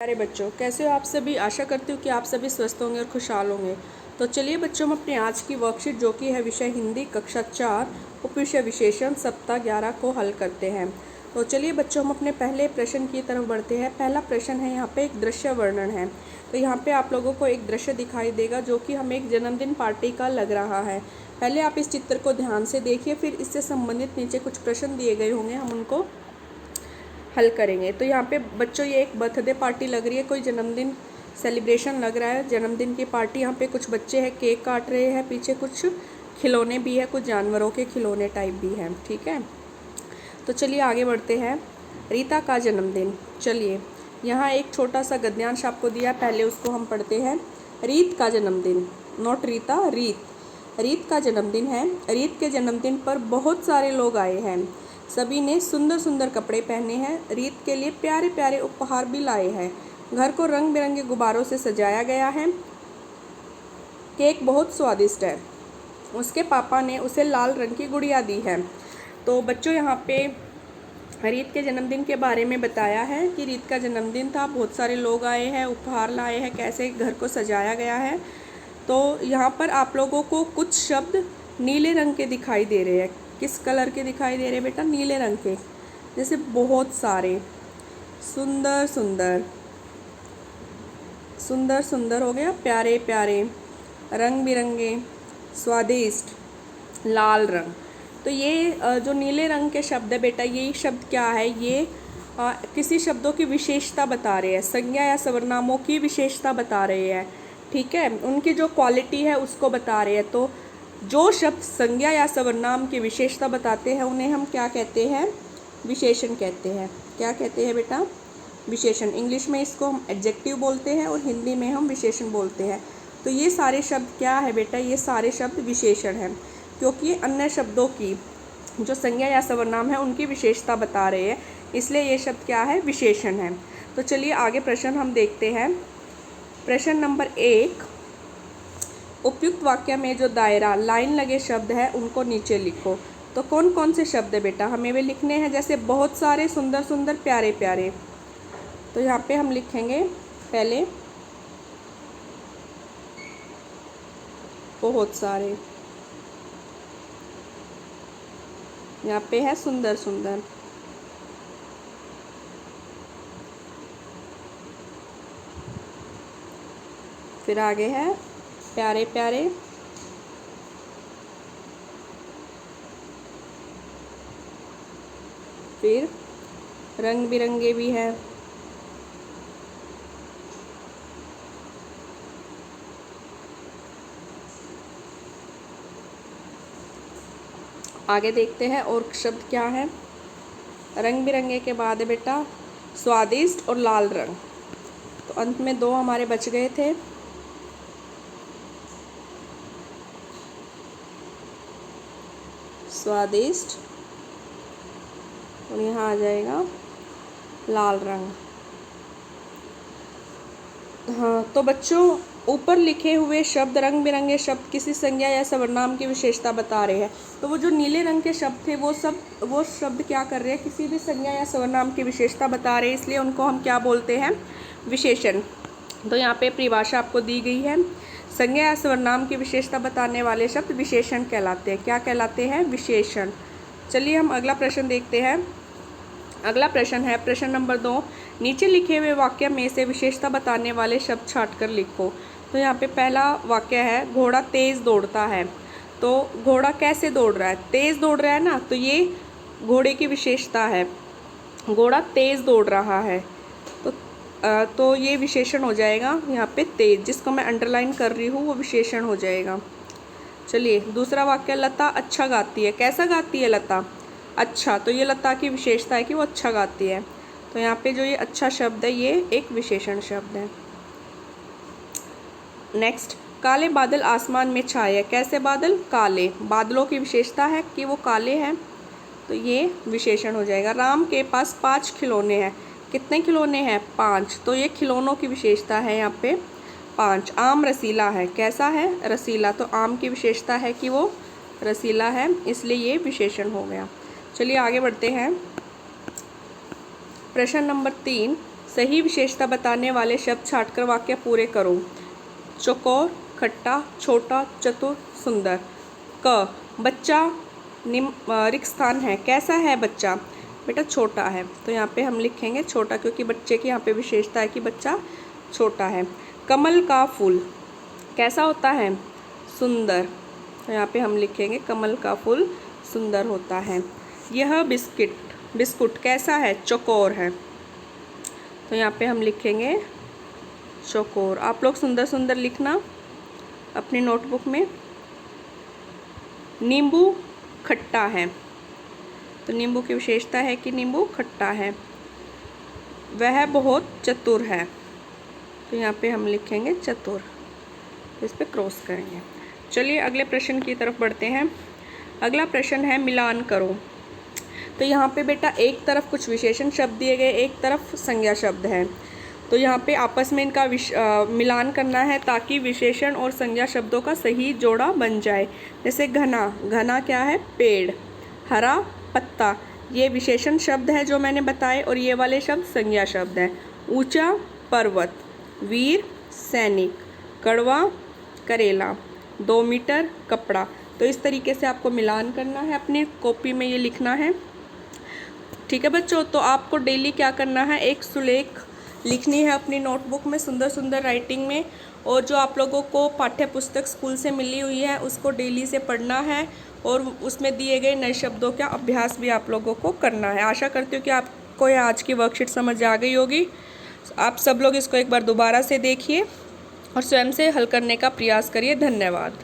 प्यारे बच्चों, कैसे हो आप सभी। आशा करती हूँ कि आप सभी स्वस्थ होंगे और खुशहाल होंगे। तो चलिए बच्चों, हम अपने आज की वर्कशीट जो कि है विषय हिंदी कक्षा 4 उपविषय विशेषण सप्ताह 11 को हल करते हैं। तो चलिए बच्चों, हम अपने पहले प्रश्न की तरफ बढ़ते हैं। पहला प्रश्न है, यहाँ पे एक दृश्य वर्णन है। तो यहाँ पे आप लोगों को एक दृश्य दिखाई देगा जो कि हमें एक जन्मदिन पार्टी का लग रहा है। पहले आप इस चित्र को ध्यान से देखिए, फिर इससे संबंधित नीचे कुछ प्रश्न दिए गए होंगे, हम उनको हल करेंगे। तो यहाँ पे बच्चों ये एक बर्थडे पार्टी लग रही है, कोई जन्मदिन सेलिब्रेशन लग रहा है, जन्मदिन की पार्टी। यहाँ पे कुछ बच्चे हैं, केक काट रहे हैं, पीछे कुछ खिलौने भी है, कुछ जानवरों के खिलौने टाइप भी हैं। ठीक है, तो चलिए आगे बढ़ते हैं। रीता का जन्मदिन। चलिए यहाँ एक छोटा सा गद्यांश आपको दिया, पहले उसको हम पढ़ते हैं। रीत का जन्मदिन, नॉट रीता, रीत। रीत का जन्मदिन है। रीत के जन्मदिन पर बहुत सारे लोग आए हैं। सभी ने सुंदर सुंदर कपड़े पहने हैं। रीत के लिए प्यारे प्यारे उपहार भी लाए हैं। घर को रंग बिरंगे गुब्बारों से सजाया गया है। केक बहुत स्वादिष्ट है। उसके पापा ने उसे लाल रंग की गुड़िया दी है। तो बच्चों यहाँ पे रीत के जन्मदिन के बारे में बताया है कि रीत का जन्मदिन था, बहुत सारे लोग आए हैं, उपहार लाए हैं, कैसे घर को सजाया गया है। तो यहाँ पर आप लोगों को कुछ शब्द नीले रंग के दिखाई दे रहे हैं। किस कलर के दिखाई दे रहे हैं बेटा? नीले रंग के। जैसे बहुत सारे, सुंदर सुंदर, सुंदर सुंदर हो गया, प्यारे प्यारे, रंग बिरंगे, स्वादिष्ट, लाल रंग। तो ये जो नीले रंग के शब्द है बेटा, ये शब्द क्या है? ये किसी शब्दों की विशेषता बता रहे हैं, संज्ञा या सर्वनामों की विशेषता बता रहे हैं। ठीक है, उनकी जो क्वालिटी है उसको बता रहे हैं। तो जो शब्द संज्ञा या सर्वनाम की विशेषता बताते हैं उन्हें हम क्या कहते हैं? विशेषण कहते हैं। क्या कहते हैं बेटा? विशेषण। इंग्लिश में इसको हम एडजेक्टिव बोलते हैं और हिंदी में हम विशेषण बोलते हैं। तो ये सारे शब्द क्या है बेटा? ये सारे शब्द विशेषण हैं, क्योंकि अन्य शब्दों की जो संज्ञा या सर्वनाम है उनकी विशेषता बता रहे हैं, इसलिए ये शब्द क्या है? विशेषण है। तो चलिए आगे प्रश्न हम देखते हैं। प्रश्न नंबर 1, उपयुक्त वाक्य में जो दायरा लाइन लगे शब्द है उनको नीचे लिखो। तो कौन कौन से शब्द है बेटा? हमें वे लिखने हैं, जैसे बहुत सारे, सुंदर सुंदर, प्यारे प्यारे। तो यहाँ पे हम लिखेंगे पहले बहुत सारे, यहाँ पे है सुंदर सुंदर, फिर आगे है प्यारे प्यारे, फिर रंग बिरंगे भी है, आगे देखते हैं और शब्द क्या है। रंग बिरंगे के बाद है बेटा स्वादिष्ट और लाल रंग। तो अंत में 2 हमारे बच गए थे। स्वादिष्ट और यहाँ आ जाएगा लाल रंग। हाँ, तो बच्चों ऊपर लिखे हुए शब्द, रंग बिरंगे शब्द किसी संज्ञा या सर्वनाम की विशेषता बता रहे हैं। तो वो जो नीले रंग के शब्द थे वो शब्द क्या कर रहे हैं? किसी भी संज्ञा या सर्वनाम की विशेषता बता रहे हैं, इसलिए उनको हम क्या बोलते हैं? विशेषण। तो यहाँ पे परिभाषा आपको दी गई है। संज्ञा या सर्वनाम की विशेषता बताने वाले शब्द विशेषण कहलाते हैं। क्या कहलाते हैं? विशेषण। चलिए हम अगला प्रश्न देखते हैं। अगला प्रश्न है प्रश्न नंबर 2, नीचे लिखे हुए वाक्य में से विशेषता बताने वाले शब्द छांटकर लिखो। तो यहाँ पे पहला वाक्य है, घोड़ा तेज दौड़ता है। तो घोड़ा कैसे दौड़ रहा है? तेज दौड़ रहा है ना, तो ये घोड़े की विशेषता है। घोड़ा तेज दौड़ रहा है, तो ये विशेषण हो जाएगा यहाँ पे तेज, जिसको मैं अंडरलाइन कर रही हूँ वो विशेषण हो जाएगा। चलिए दूसरा वाक्य, लता अच्छा गाती है। कैसा गाती है लता? अच्छा। तो ये लता की विशेषता है कि वो अच्छा गाती है। तो यहाँ पे जो ये अच्छा शब्द है ये एक विशेषण शब्द है। नेक्स्ट, काले बादल आसमान में छाए हैं। कैसे बादल? काले। बादलों की विशेषता है कि वो काले हैं, तो ये विशेषण हो जाएगा। राम के पास 5 खिलौने हैं। कितने खिलौने हैं? 5। तो ये खिलौनों की विशेषता है यहाँ पे 5। आम रसीला है। कैसा है? रसीला। तो आम की विशेषता है कि वो रसीला है, इसलिए ये विशेषण हो गया। चलिए आगे बढ़ते हैं। प्रश्न नंबर 3, सही विशेषता बताने वाले शब्द छांटकर वाक्य पूरे करो। चौकोर, खट्टा, छोटा, चतुर, सुंदर। क, बच्चा रिक्त स्थान है। कैसा है बच्चा? बेटा छोटा है, तो यहाँ पे हम लिखेंगे छोटा, क्योंकि बच्चे की यहाँ पे विशेषता है कि बच्चा छोटा है। कमल का फूल कैसा होता है? सुंदर, तो यहाँ पे हम लिखेंगे कमल का फूल सुंदर होता है। यह बिस्कुट कैसा है? चौकोर है, तो यहाँ पे हम लिखेंगे चौकोर। आप लोग सुंदर सुंदर लिखना अपनी नोटबुक में। नींबू खट्टा है, तो नींबू की विशेषता है कि नींबू खट्टा है। वह बहुत चतुर है, तो यहाँ पे हम लिखेंगे चतुर, तो इस पे क्रॉस करेंगे। चलिए अगले प्रश्न की तरफ बढ़ते हैं। अगला प्रश्न है मिलान करो। तो यहाँ पे बेटा एक तरफ कुछ विशेषण शब्द दिए गए, एक तरफ संज्ञा शब्द है, तो यहाँ पे आपस में इनका मिलान करना है ताकि विशेषण और संज्ञा शब्दों का सही जोड़ा बन जाए। जैसे घना, घना क्या है? पेड़। हरा, पत्ता, ये विशेषण शब्द है जो मैंने बताए, और ये वाले शब्द संज्ञा शब्द हैं। ऊंचा, पर्वत। वीर, सैनिक। कड़वा, करेला। 2 मीटर, कपड़ा। तो इस तरीके से आपको मिलान करना है, अपनी कॉपी में ये लिखना है। ठीक है बच्चों, तो आपको डेली क्या करना है? एक सुलेख लिखनी है अपनी नोटबुक में, सुंदर सुंदर राइटिंग में, और जो आप लोगों को पाठ्य पुस्तक स्कूल से मिली हुई है उसको डेली से पढ़ना है, और उसमें दिए गए नए शब्दों का अभ्यास भी आप लोगों को करना है। आशा करती हूँ कि आपको ये आज की वर्कशीट समझ आ गई होगी। आप सब लोग इसको एक बार दोबारा से देखिए और स्वयं से हल करने का प्रयास करिए। धन्यवाद।